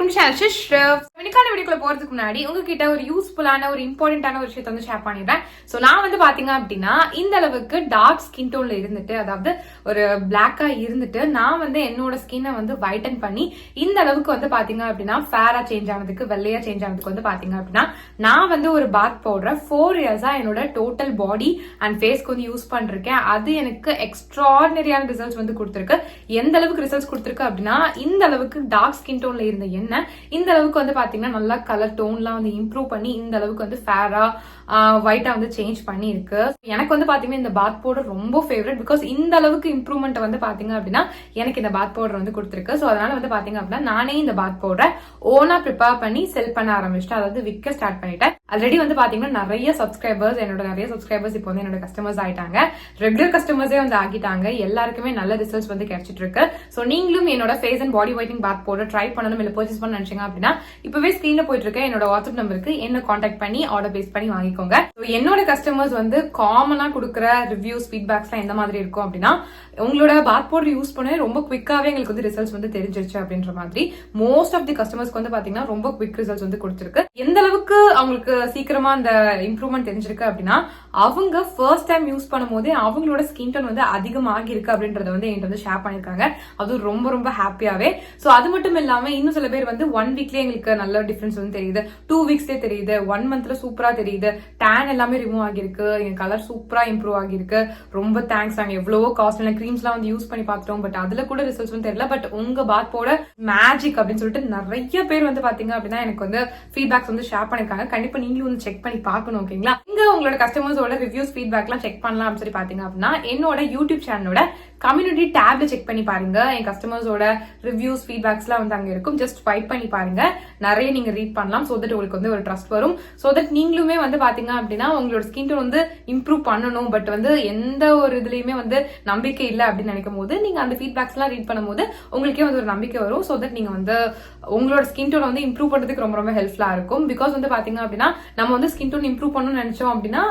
Welcome to channel ஷ்ரஃப். இன்னைக்கான வீடியோக்குள்ள போறதுக்கு முன்னாடி உங்ககிட்ட ஒரு யூஸ்ஃபுல்லான ஒரு இம்பார்ட்டன்டான ஒரு விஷயத்தை வந்து ஷேர் பண்ணிடுறேன். சோ நான் வந்து பாத்தீங்க அப்படின்னா இந்த அளவுக்கு டார்க் ஸ்கின் டோன்ல இருந்துட்டு, அதாவது ஒரு பிளாக்கா இருந்துட்டு நான் வந்து என்னோட ஸ்கின்னை வந்து வைட்டன் பண்ணி இந்த அளவுக்கு வந்து பாத்தீங்க அப்படின்னா ஃபேரா சேஞ்ச் ஆனதுக்கு, வெள்ளையா சேஞ்ச் ஆனதுக்கு வந்து பாத்தீங்க அப்படின்னா நான் வந்து ஒரு பாத் பவுடர் 4 இயர்ஸா என்னோட டோட்டல் பாடி அண்ட் ஃபேஸ்க்கு வந்து யூஸ் பண்ணிருக்கேன். அது எனக்கு எக்ஸ்ட்ராடினரியான ரிசல்ட்ஸ் வந்து கொடுத்துருக்கு. எந்த அளவுக்கு ரிசல்ட்ஸ் கொடுத்துருக்கு அப்படின்னா, இந்த அளவுக்கு டார்க் ஸ்கின் டோன்ல இருந்த எண்ணெய் இந்த அளவுக்கு வந்து பாத்தீங்கன்னா நல்லா கலர் டோன்லாம் வந்து இம்ப்ரூவ் பண்ணி இந்த அளவுக்கு வந்து ஃபேரா ஒயிட்டா வந்து சேஞ்ச் பண்ணி இருக்கு. எனக்கு வந்து பாத்தீங்கன்னா இந்த பாத் பவுடர் ரொம்ப ஃபேவரட். பிகாஸ் இந்த அளவுக்கு இம்ப்ரூவ்மெண்ட் வந்து பாத்தீங்க அப்படின்னா எனக்கு இந்த பாத் பவுடர் வந்து கொடுத்துருக்கு. சோ அதனால வந்து பாத்தீங்க அப்படின்னா நானே இந்த பாத் பவுடர் ஓனா ப்ரிப்பேர் பண்ணி செல் பண்ண ஆரம்பிச்சிட்டேன். அதாவது விற்க ஸ்டார்ட் பண்ணிட்டேன். ஆல்ரெடி வந்து பாத்தீங்கன்னா நிறைய சப்ஸ்கிரைபர்ஸ் இப்போ வந்து என்னோட கஸ்டமர்ஸ் ஆயிட்டாங்க. ரெகுலர் கஸ்டமர்ஸே வந்து ஆகிட்டாங்க. எல்லாருக்குமே நல்ல ரிசல்ட்ஸ் வந்து கிடைச்சிட்டு இருக்கு. சோ நீங்களும் என்னோட face and body whitening bath powder try பண்ணணும் இல்ல பர்ச்சேஸ் பண்ண நினைச்சீங்க அப்படின்னா இப்பவே ஸ்கிரீன்ல போயிட்டு இருக்க என்னோட வாட்ஸ்அப் நம்பருக்கு என்ன கான்டாக்ட் பண்ணி ஆர்டர் பேஸ் பண்ணி வாங்கிக்கோங்க. என்னோட கஸ்டமர்ஸ் வந்து காமனா கொடுக்குற ரிவ்யூஸ் ஃபீட்பேக்ஸ் எந்த மாதிரி இருக்கும் அப்படின்னா, உங்களோட பாத் பவுடர் யூஸ் பண்ண ரொம்ப குவிக்காவே எங்களுக்கு வந்து ரிசல்ட்ஸ் வந்து தெரிஞ்சிருச்சு அப்படின்ற மாதிரி. மோஸ்ட் ஆஃப் தி கஸ்டமர்ஸ்க்கு வந்து பாத்தீங்கன்னா ரொம்ப குவிக் ரிசல்ட்ஸ் வந்து கொடுத்துருக்கு. எந்த அளவுக்கு அவங்களுக்கு சீக்கிரமா அந்த இம்ப்ரூவ்மெண்ட் தெரிஞ்சிருக்கு அப்படின்னா, அவங்க ஃபர்ஸ்ட் டைம் யூஸ் பண்ணும் போதே அவங்களோட ஸ்கின் டோன் வந்து அதிகமாகி இருக்கு அப்படின்றத வந்து என்கிட்ட வந்து ஷேர் பண்ணிருக்காங்க. அது ரொம்ப ரொம்ப ஹாப்பியாவே. சோ அது மட்டும் இல்லாம இன்னும் சில பேர் வந்து 1 வீக்லயே எங்களுக்கு நல்ல டிஃபரன்ஸ் வந்து தெரியுது, 2 வீக்ஸ்லயே தெரியுது, 1 மந்த்ல சூப்பரா தெரியுது, டேன் எல்லாமே ரிமூவ் ஆகிருக்கு, என் கலர் சூப்பரா இம்ப்ரூவ் ஆகிருக்கு, ரொம்ப தேங்க்ஸ். நாங்க எவ்வளவோ காஸ்ட்லியான கிரீம்ஸ் எல்லாம் வந்து யூஸ் பண்ணி பார்த்தோம், பட் அதுல கூட ரிசல்ட்ஸ் வந்து தெரியல. பட் உங்க பாத் போட மேஜிக் அப்படின்னு சொல்லிட்டு நிறைய பேர் வந்து பாத்தீங்க அப்படின்னா எனக்கு வந்து ஃபீட்பேக்ஸ் வந்து ஷேர் பண்ணிருக்காங்க. கண்டிப்பா நீங்களும் வந்து செக் பண்ணி பார்க்கணும். ஓகேங்களா? இங்க உங்களோட கஸ்டமர்ஸோட ரிவ்யூஸ் ஃபீட்பேக் எல்லாம் செக் பண்ணலாம் அப்படின்னு சொல்லி பாத்தீங்க அப்படின்னா என்னோட யூடியூப் சேனலோட கம்யூனிட்டி டேப்ல செக் பண்ணி பாருங்க. என் கஸ்டமர்ஸோட ரிவ்யூஸ் ஃபீட்பேக்ஸ் எல்லாம் வந்து அங்க இருக்கும். ஜஸ்ட் ஸ்வைப் பண்ணி பாருங்க. நிறைய நீங்க ரீட் பண்ணலாம். சோ தட் உங்களுக்கு வந்து ஒரு ட்ரஸ்ட் வரும். சோ தட் நீங்களுமே வந்து பாத்தீங்க அப்படின்னா உங்களோட ஸ்கின் டோன் வந்து இம்ப்ரூவ் பண்ணணும், பட் வந்து எந்த ஒரு இதுலயுமே வந்து நம்பிக்கை இல்லை அப்படின்னு நினைக்கும் போது நீங்க அந்த ஃபீட்பேக்ஸ் எல்லாம் ரீட் பண்ணும்போது உங்களுக்கே வந்து ஒரு நம்பிக்கை வரும். சோ தட் நீங்க வந்து உங்களோட ஸ்கின் டோன் வந்து இம்ப்ரூவ் பண்றதுக்கு ரொம்ப ரொம்ப ஹெல்ப்ஃபுல்லா இருக்கும். பிகாஸ் வந்து பாத்தீங்க அப்படின்னா நம்ம வந்து ஸ்கின் டோன் இம்ப்ரூவ் பண்ணணும்னு நினைச்சோம் அப்படின்னா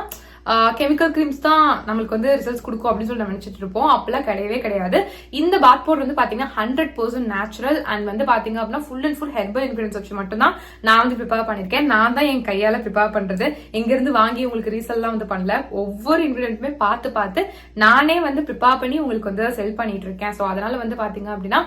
கெமிக்கல் கிரீம்ஸ் தான் நம்மளுக்கு வந்து ரிசல்ட்ஸ் கொடுக்கும் அப்படின்னு சொல்லி நம்ம நினைச்சிட்டு இருப்போம். அப்பெல்லாம் கிடையவே கிடையாது. இந்த பாத் பவுடர் வந்து பாத்தீங்கன்னா 100% நேச்சுரல் அண்ட் வந்து பாத்தீங்க அப்படின்னா full and full herbal ingredients வச்சு மட்டும் தான் நான் வந்து ப்ரிப்பேர் பண்ணிருக்கேன். நான் தான் என் கையால ப்ரிப்பேர் பண்றது. எங்க இருந்து வாங்கி உங்களுக்கு ரீசெல்லாம் வந்து பண்ணல. ஒவ்வொரு இன்கிரியன்ட்டுமே பார்த்து நானே வந்து ப்ரிப்பேர் பண்ணி உங்களுக்கு வந்து செல் பண்ணிட்டு இருக்கேன். சோ அதனால வந்து பாத்தீங்க அப்படின்னா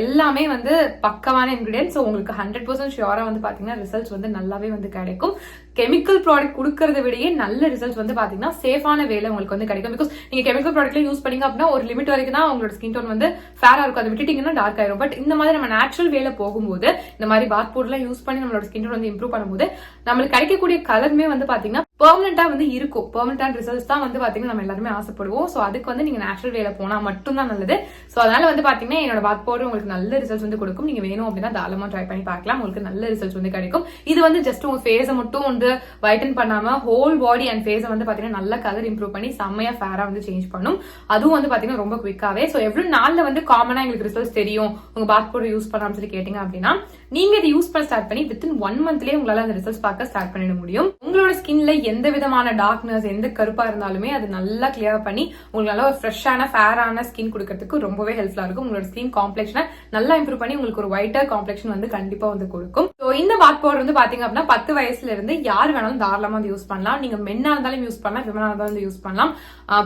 எல்லாமே வந்து பக்கமான இன்கிரியன்ஸ். ஸோ உங்களுக்கு 100% ஷியோரா வந்து பாத்தீங்கன்னா ரிசல்ட்ஸ் வந்து நல்லாவே வந்து கிடைக்கும். கெமிக்கல் ப்ராடக்ட் கொடுக்கறத விடையே நல்ல ரிசல்ட்ஸ் வந்து பாத்தீங்கன்னா சேஃபான வேலை உங்களுக்கு வந்து கிடைக்கும். பிகாஸ் நீங்க கெமிக்கல் ப்ராடக்ட்ல யூஸ் பண்ணீங்க அப்படின்னா ஒரு லிமிட் வரைக்கும் தான் உங்களோட ஸ்கின் டோன் வந்து ஃபேரா இருக்கும். அதை விட்டுட்டீங்கன்னா டார்க் ஆயிரும். பட் இந்த மாதிரி நம்ம நேச்சுரல் வேலை போகும்போது இந்த மாதிரி பாத் பவுடர்லாம் யூஸ் பண்ணி நம்மளோட ஸ்கின் டோன் வந்து இம்ப்ரூவ் பண்ணும்போது நம்மளுக்கு கிடைக்கக்கூடிய கலருமே வந்து பாத்தீங்கன்னா பெர்மனண்டா வந்து இருக்கும். பெர்மனண்டான ரிசல்ட்ஸ் தான் வந்து பாத்தீங்கன்னா நம்ம எல்லாருமே ஆசைப்படுவோம். சோ அதுக்கு வந்து நீங்க நேச்சுரல் வேலை போனா மட்டும் தான் நல்லது. சோ அதனால வந்து பாத்தீங்கன்னா என்னோட பாத் பவுடர் உங்களுக்கு நல்ல ரிசல்ட்ஸ் வந்து கொடுக்கும். நீங்க வேணும் அப்படின்னா தாராளமா ட்ரை பண்ணி பார்க்கலாம். உங்களுக்கு நல்ல ரிசல்ட்ஸ் வந்து கிடைக்கும். இது வந்து ஜஸ்ட் உங்க ஃபேஸை மட்டும் வந்து வைட்டன் பண்ணாம ஹோல் பாடி அண்ட் ஃபேஸை வந்து பாத்தீங்கன்னா நல்ல கலர் இம்ப்ரூவ் பண்ணி செம்மையா ஃபேரா வந்து சேஞ்ச் பண்ணும். அதுவும் வந்து பாத்தீங்கன்னா ரொம்ப குவிக்காவே. சோ எவ்வளவு நாள்ல வந்து காமனா எங்களுக்கு ரிசல்ட்ஸ் தெரியும் உங்க பாத் பவுடர் யூஸ் பண்ணாம சொல்லி கேட்டீங்க அப்படின்னா, நீங்க இதை யூஸ் பண்ண ஸ்டார்ட் பண்ணி வித்தின் 1 மந்த்லயே உங்களால அந்த ரிசல்ட்ஸ் பார்க்க ஸ்டார்ட் பண்ணிட முடியும். உங்களோட ஸ்கின்ல எந்த விதமான டார்க்னஸ், எந்த கருப்பா இருந்தாலுமே அது நல்லா கிளியர் பண்ணி உங்களுக்கு நல்ல ஒரு ஃப்ரெஷ்ஷான ஃபேரான ஸ்கின் கொடுக்கறதுக்கு ரொம்பவே ஹெல்ப்ஃபுல்லா இருக்கும். உங்களோட ஸ்கின் காம்ப்ளெக்ஷனை நல்லா இம்ப்ரூவ் பண்ணி உங்களுக்கு ஒரு ஒயிட்டர் காம்ப்ளெக்ஷன் வந்து கண்டிப்பா வந்து கொடுக்கும். சோ இந்த பாத் பவுடர் வந்து பாத்தீங்க அப்படின்னா 10 வயசுல இருந்து யார் வேணாலும் தாராளமா வந்து யூஸ் பண்ணலாம். நீங்க மென்னா இருந்தாலும் யூஸ் பண்ணலாம், விமனா இருந்தாலும் யூஸ் பண்ணலாம்.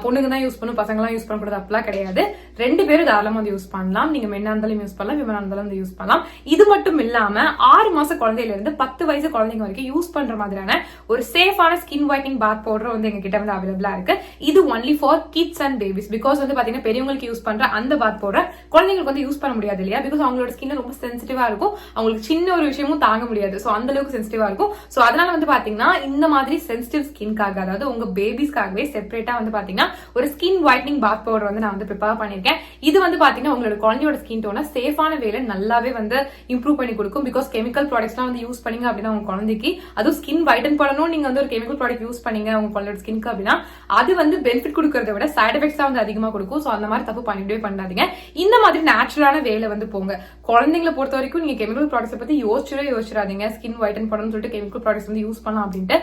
பொண்ணுங்க தான் யூஸ் பண்ணும், பசங்க எல்லாம் யூஸ் பண்ணக்கூடாது அப்படிலாம் கிடையாது. 2 பேரும் தாராளமா வந்து யூஸ் பண்ணலாம். நீங்க மென்னா இருந்தாலும் யூஸ் பண்ணலாம், விமனா இருந்தாலும் வந்து யூஸ் பண்ணலாம். இது மட்டும் இல்லாம 6 மாச குழந்தையில இருந்து 10 வயசு குழந்தைங்க வரைக்கும் யூஸ் பண்ற மாதிரியான ஒரு சேஃபான ஸ்கின் ஒயிட்னிங் பாத் பவுடர் வந்து எங்க கிட்ட வந்து அவைலபிளா இருக்கு. இது only for kids and babies. Because வந்து பாத்தீங்கன்னா பெரியவங்களுக்கு யூஸ் பண்ற அந்த பாத் பவுடர் குழந்தைங்களுக்கு வந்து யூஸ் பண்ண முடியாது இல்லையா? பிகாஸ் அவங்களோட ஸ்கின் ரொம்ப சென்சிட்டிவா இருக்கும். அவங்களுக்கு சின்ன ஒரு விஷயமும் தாங்க முடியாது. சோ அந்த அளவுக்கு சென்சிட்டிவா இருக்கும். சோ அதனால வந்து பாத்தீங்கன்னா இந்த மாதிரி சென்சிட்டிவ் ஸ்கின்காக, அதாவது உங்க பேபிஸ்க்காகவே செப்பரேட்டா வந்து பாத்தீங்கன்னா ஒரு ஸ்கின் ஒயிட்னிங் பாத் பவுடர் வந்து நான் வந்து ப்ரிப்பேர் பண்ணிருக்கேன். இது வந்து பாத்தீங்கன்னா உங்களோட குழந்தையோட ஸ்கின் டோனை சேஃபான வேலை நல்லாவே வந்து இம்ப்ரூவ் பண்ணி கொடுக்கும். பிகாஸ் கெமிக்கல் ப்ராடக்ட்ஸ் எல்லாம் வந்து யூஸ் பண்ணீங்க அப்படின்னா உங்க குழந்தைக்கு அதுவும் ஸ்கின் வைட்டன் பண்ணணும் நீங்க வந்து ஒரு கெமிக்கல் ப்ராடக்ட் யூஸ் பண்ணீங்க உங்க குழந்தையோட ஸ்கின்க்கு அப்படின்னா அது வந்து பெனிஃபிட் கொடுக்கறத விட சைட் எஃபெக்ட்ஸ் தான் வந்து அதிகமா கொடுக்கும். சோ அந்த மாதிரி தப்பு பண்ணிட்டே பண்ணாதீங்க. இந்த மாதிரி நேச்சுரலான வேலை வந்து போங்க. குழந்தைங்களை பொறுத்த வரைக்கும் நீங்க கெமிக்கல் ப்ராடக்ட்ஸ் பத்தி யோசிச்சிடாதீங்க. ஸ்கின் வைட்டன் பண்ணணும்னு சொல்லிட்டு கெமிக்கல் ப்ராடக்ட்ஸ் வந்து யூஸ் பண்ணலாம் அப்படின்ட்டு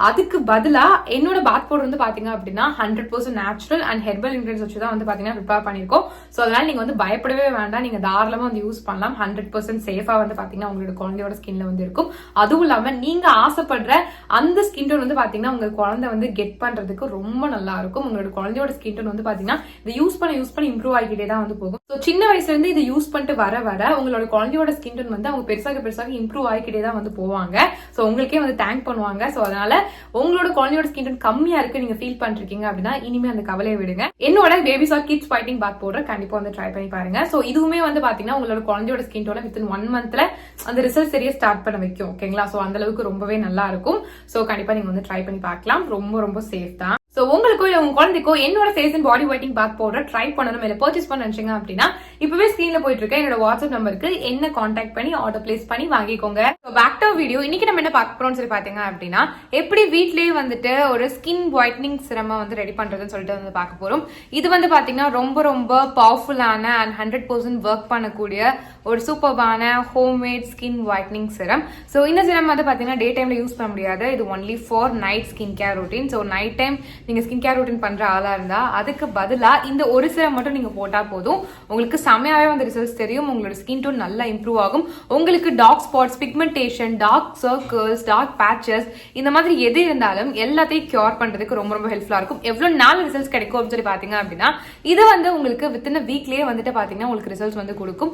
அதுக்கு பதிலா என்னோட பாத் பவுடர் வந்து பாத்தீங்க அப்படின்னா 100% நேச்சுரல் அண்ட் ஹெர்பல் இன்கிரிடியன்ஸ் வச்சு தான் வந்து பாத்தீங்கன்னா ப்ரிப்பேர் பண்ணிருக்கோம். சோ அதனால நீங்க வந்து பயப்படவே வேண்டாம், நீங்க தாராளமா வந்து யூஸ் பண்ணலாம். 100% சேஃபா வந்து பாத்தீங்கன்னா உங்களோட குழந்தையோட ஸ்கின்ல வந்து இருக்கும். அதுவும் இல்லாம நீங்க ஆசைப்படுற அந்த ஸ்கின் டோன் வந்து பாத்தீங்கன்னா உங்க குழந்தை வந்து கெட் பண்றதுக்கு ரொம்ப நல்லா இருக்கும். உங்களோட குழந்தையோட ஸ்கின் டோன் வந்து பாத்தீங்கன்னா இதை யூஸ் பண்ண இம்ப்ரூவ் ஆகிட்டே தான் வந்து போகும். ஸோ சின்ன வயசுல இருந்து இதை யூஸ் பண்ணிட்டு வர உங்களோட குழந்தையோட ஸ்கின் டோன் வந்து அவங்க பெருசாக இம்ப்ரூவ் ஆகிக்கிட்டே தான் வந்து போவாங்க. ஸோ உங்களுக்கே வந்து தேங்க் பண்ணுவாங்க. ஸோ அதனால உங்களோட குழந்தையோட ஸ்கின் டோன் கம்மியா இருக்கு நீங்க ஃபீல் பண்ணிருக்கீங்க அப்படின்னா இனிமே அந்த கவலையை விடுங்க. என்னோட babies or kids fighting bath powder கண்டிப்பா வந்து ட்ரை பண்ணி பாருங்க. ஸோ இதுவுமே வந்து பாத்தீங்கன்னா உங்களோட குழந்தையோட ஸ்கின் டோனை வித்தின் 1 மந்த்ல அந்த ரிசல்ட் சரியா ஸ்டார்ட் பண்ண வைக்கும். ஓகேங்களா? ஸோ அந்த அளவுக்கு ரொம்பவே நல்லா இருக்கும். ஸோ கண்டிப்பா நீங்க வந்து ட்ரை பண்ணி பார்க்கலாம். ரொம்ப சேஃப் தான். சோ உங்களுக்கோ இல்ல உங்க குழந்தைக்கோ என்னோட face and body whitening bath powder try பண்ணணும் இல்ல பர்ச்சேஸ் பண்ண நினைச்சீங்க அப்படின்னா இப்பவே ஸ்கிரீன்ல போயிட்டு இருக்க என்னோட வாட்ஸ்அப் நம்பருக்கு என்ன கான்டாக்ட் பண்ணி ஆர்டர் பிளேஸ் பண்ணி வாங்கிக்கோங்க. Back to video. இன்னைக்கு நம்ம என்ன பார்க்க போறோம்னு சொல்லி பாத்தீங்க அப்படின்னா எப்படி வீட்லயே வந்துட்டு ஒரு ஸ்கின் ஒயிட்னிங் சிரம வந்து ரெடி பண்றதுன்னு சொல்லிட்டு வந்து பார்க்க போறோம். இது வந்து பாத்தீங்கன்னா ரொம்ப பவர்ஃபுல்லான அண்ட் 100% ஒர்க் பண்ணக்கூடிய ஒரு சூப்பர்பான ஹோம்மேட் ஸ்கின் ஒயிட்னிங் சிரம். சோ இந்த சிரம் வந்து பாத்தீங்கன்னா டே டைம்ல யூஸ் பண்ண முடியாது. இது only for night skin care routine. So night time நீங்க ஸ்கின் கேர் ரொட்டீன் பண்ற ஆளா இருந்தா அதுக்கு பதிலா இந்த ஒரு சிரம் மட்டும் நீங்க போட்டா போதும். உங்களுக்கு செமையாவே வந்து ரிசல்ட்ஸ் தெரியும். உங்களோட ஸ்கின் டோன் நல்லா இம்ப்ரூவ் ஆகும். உங்களுக்கு dark spots, pigmentation, dark circles, dark patches இந்த மாதிரி எது இருந்தாலும் எல்லாத்தையும் கியூர் பண்றதுக்கு ரொம்ப ஹெல்ப்ஃபுல்லா இருக்கும். எவ்வளவு நாள் ரிசல்ட்ஸ் கிடைக்கும் அப்படின்னு சொல்லி பாத்தீங்க அப்படின்னா இது வந்து உங்களுக்கு வித்தின் வீக்லயே வந்துட்டு பாத்தீங்கன்னா உங்களுக்கு ரிசல்ட்ஸ் வந்து கொடுக்கும்.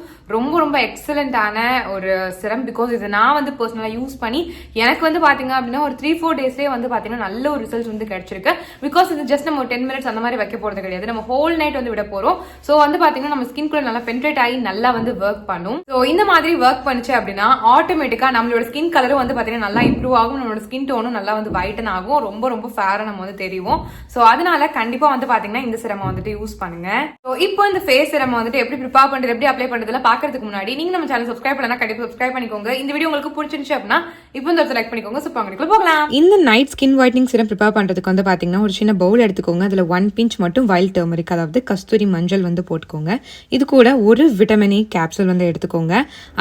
ரொம்ப எக்ஸலண்டான ஒரு சிரம். பிகாஸ் இது நான் வந்து பர்சனலா யூஸ் பண்ணி எனக்கு வந்து பாத்தீங்க அப்படின்னா ஒரு 3-4 டேஸ்லயே வந்து பாத்தீங்கன்னா நல்ல ஒரு ரிசல்ட் வந்து கிடைச்சிருக்கு. பிகாஸ் இது ஜஸ்ட் நம்ம 10 மினிட்ஸ் அந்த மாதிரி வைக்க போறது கிடையாது. நம்ம ஹோல் நைட் வந்து விட போறோம். சோ வந்து பாத்தீங்கன்னா நம்ம ஸ்கின் குள்ள நல்லா பென்ட்ரேட் ஆகி நல்லா வந்து ஒர்க் பண்ணும். சோ இந்த மாதிரி ஒர்க் பண்ணுச்சு அப்படின்னா ஆட்டோமேட்டிக்கா நம்மளோட ஸ்கின் கலரும் வந்து பாத்தீங்கன்னா நல்லா இம்ப்ரூவ் ஆகும். நம்மளோட ஸ்கின் டோனும் நல்லா வந்து வைட்டன் ஆகும். ரொம்ப ஃபேரா நம்ம வந்து தெரியும். சோ அதனால கண்டிப்பா வந்து பாத்தீங்கன்னா இந்த சிரமம் வந்துட்டு யூஸ் பண்ணுங்க. சோ இப்போ இந்த ஃபேஸ் சிரமம் வந்துட்டு எப்படி ப்ரிப்பேர் பண்றது, எப்படி அப்ளை பண்றதுல பாக்குறதுக்கு முன்னாடி நீங்க நம்ம சேனல் சப்ஸ்கிரைப் பண்ணா கண்டிப்பா சப்ஸ்கிரைப் பண்ணிக்கோங்க. இந்த வீடியோ உங்களுக்கு பிடிச்சிருந்துச்சு அப்படின்னா இப்போ இந்த லைக் பண்ணிக்கோங்க. சோ வாங்க போகலாம். இந்த நைட் ஸ்கின் ஒயிட்னிங் சிரம் ப்ரிப்பேர் பண்றதுக்கு வந்து பாத்தீங்கன்னா ஒரு சின்ன பவுல் எடுத்துக்கோங்க. அதுல 1 பிஞ்ச் மட்டும் வைல்ட் டர்மரிக் அதாவது கஸ்தூரி மஞ்சள் வந்து போட்டுக்கோங்க. இது கூட ஒரு விட்டமின் ஏ கேப்சூல் வந்து எடுத்துக்கோங்க.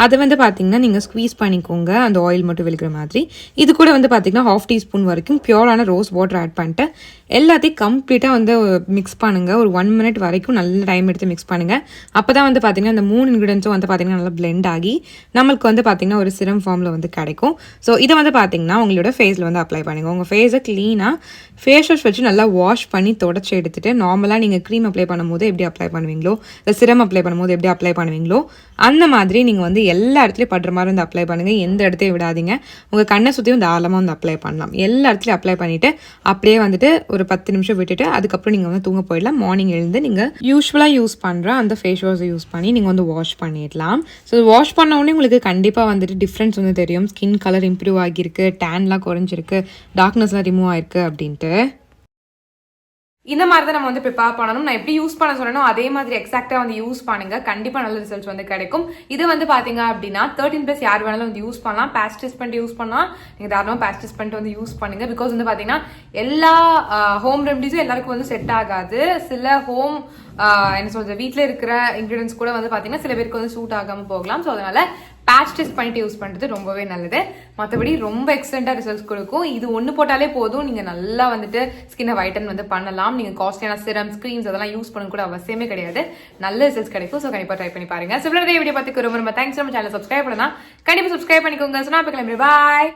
அதை வந்து பாத்தீங்கன்னா நீங்க ஸ்குவீஸ் பண்ணிக்கோங்க அந்த ஆயில் மட்டும் விழுகிற மாதிரி. இது கூட வந்து பாத்தீங்கன்னா 1/2 டீஸ்பூன் வரைக்கும் பியூரான ரோஸ் வாட்டர் ஆட் பண்ணிட்டு எல்லாத்தையும் கம்ப்ளீட்டா வந்து மிக்ஸ் பண்ணுங்க. ஒரு 1 மினிட் வரைக்கும் நல்ல டைம் எடுத்து மிக்ஸ் பண்ணுங்க. அப்பதான் வந்து பாத்தீங்கன்னா இந்த 3 இன்கிரிடியன்ஸும் வந்து பாத்தீங்கன்னா நல்லா பிளெண்ட் ஆகி நம்மளுக்கு வந்து பாத்தீங்கன்னா ஒரு சிரம் ஃபார்ம்ல வந்து கிடைக்கும். ஸோ இதை வந்து பாத்தீங்கன்னா உங்களோட ஃபேஸ்ல வந்து அப்ளை பண்ணுங்க. உங்க ஃபேஸை கிளீனா ஃபேஸ் வாஷ் வச்சு நல்லா வாஷ் பண்ணி தொடச்சி எடுத்துட்டு நார்மலா நீங்க க்ரீம் அப்ளை பண்ணும்போது எப்படி அப்ளை பண்ணுவீங்களோ இந்த சிரம் அப்ளை பண்ணும்போது எப்படி அப்ளை பண்ணுவீங்களோ அந்த மாதிரி நீங்க வந்து எல்லா இடத்துலயும் படுற மாதிரி வந்து அப்ளை பண்ணுங்க. எந்த இடத்தையும் விடாதீங்க. உங்க கண்ணை சுத்தியும் தாராளமா வந்து அப்ளை பண்ணலாம். எல்லா இடத்துலயும் அப்ளை பண்ணிட்டு அப்படியே வந்துட்டு ஒரு 10 நிமிஷம் விட்டுட்டு அதுக்கப்புறம் நீங்க வந்து தூங்க போயிடலாம். மார்னிங் எழுந்து நீங்க யூஸ்வலா யூஸ் பண்ற அந்த ஃபேஸ் வாஷ் யூஸ் பண்ணி நீங்க வந்து வாஷ் பண்ணிடலாம். ஸோ வாஷ் பண்ண உடனே உங்களுக்கு கண்டிப்பா வந்துட்டு டிஃப்ரென்ஸ் வந்து தெரியும். ஸ்கின் கலர் இம்ப்ரூவ் ஆகியிருக்கு, டேன்லாம் குறைஞ்சிருக்கு, டார்க்னஸ்லாம் ரிமூவ் ஆயிருக்கு அப்படின்ட்டு. இந்த மாதிரி தான் நம்ம வந்து ப்ரிப்பேர் பண்ணணும். நான் எப்படி யூஸ் பண்ண சொல்லணும் அதே மாதிரி எக்ஸாக்டா வந்து யூஸ் பண்ணுங்க. கண்டிப்பா நல்ல ரிசல்ட்ஸ் வந்து கிடைக்கும். இது வந்து பாத்தீங்க அப்படின்னா 13+ யார் வேணாலும் வந்து யூஸ் பண்ணலாம். பேட்ச் டெஸ்ட் பண்ணிட்டு யூஸ் பண்ணலாம். நீங்க தாராளமா பேட்ச் டெஸ்ட் பண்ணிட்டு வந்து யூஸ் பண்ணுங்க. பிகாஸ் வந்து பாத்தீங்கன்னா எல்லா ஹோம் ரெமடிஸும் எல்லாருக்கும் வந்து செட் ஆகாது. சில ஹோம் என்ன சொல்றது வீட்டுல இருக்கிற இன்கிரிடியன்ஸ் கூட வந்து பாத்தீங்கன்னா சில பேருக்கு வந்து சூட் ஆகாம போகலாம். ஸோ அதனால பேட்ச் டெஸ்ட் பண்ணிட்டு யூஸ் பண்றது ரொம்பவே நல்லது. மற்றபடி ரொம்ப எக்ஸலண்டா ரிசல்ட்ஸ் கொடுக்கும். இது ஒன்று போட்டாலே போதும். நீங்க நல்லா வந்துட்டு ஸ்கின்னை வைட்டன் வந்து பண்ணலாம். நீங்க காஸ்ட்லியான சிரம்ஸ், கிரீம்ஸ் அதெல்லாம் யூஸ் பண்ண கூட அவசியமே கிடையாது. நல்ல ரிசல்ட்ஸ் கிடைக்கும். ஸோ கண்டிப்பா ட்ரை பண்ணி பாருங்க. ஸோ வீடியோ பார்த்துக்கு ரொம்ப தேங்க்ஸ். நம்ம சேனல் சப்ஸ்கிரைப் பண்ணா கண்டிப்பா சப்ஸ்கிரைப் பண்ணிக்கோங்க. சொன்னா கிளம்பி பாய்.